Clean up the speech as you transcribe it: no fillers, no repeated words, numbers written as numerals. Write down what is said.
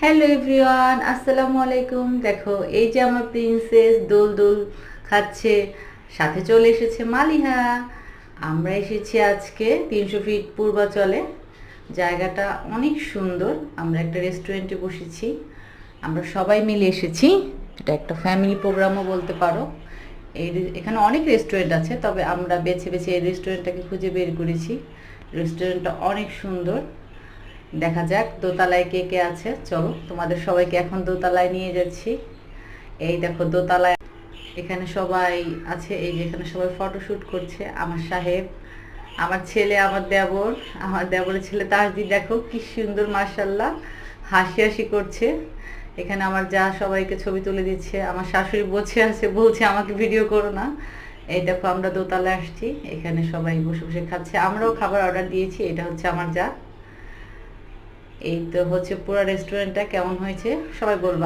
Hello everyone, আসসালামু আলাইকুম। দেখো, এই যে আমার প্রিন্সেস দোল দোল খাচ্ছে, সাথে চলে এসেছে মালিহা। আমরা এসেছি আজকে 300 ফিট পূর্বাচলে। জায়গাটা অনেক সুন্দর। আমরা একটা রেস্টুরেন্টে বসেছি, আমরা সবাই মিলে এসেছি। এটা একটা ফ্যামিলি প্রোগ্রামও বলতে পারো। এখানে অনেক রেস্টুরেন্ট আছে, তবে আমরা বেছে বেছে এই রেস্টুরেন্টটাকে খুঁজে বের করেছি। রেস্টুরেন্টটা অনেক সুন্দর। দেখা যাক দোতলায় কে কে আছে। চলো, তোমাদের সবাইকে এখন দোতলায় নিয়ে যাচ্ছি। এই দেখো দোতলায় এখানে সবাই আছে। এই যে এখানে সবাই ফটোশুট করছে। আমার সাহেব, আমার ছেলে, আমার দেবরের ছেলে তাজদি, দেখো কি সুন্দর মাশাল্লাহ হাসি হাসি করছে। এখানে আমার যা সবাইকে ছবি তুলে দিচ্ছে। আমার শাশুড়ি বসে আছে, বলছে আমাকে ভিডিও করো না। এই দেখো আমরা দোতলায় আসছি, এখানে সবাই বসে বসে খাচ্ছে। আমরাও খাবার অর্ডার দিয়েছি। এটা হচ্ছে আমার যা। এই তো হচ্ছে পুরো রেস্টুরেন্টটা কেমন হয়েছে সবাই বলবা।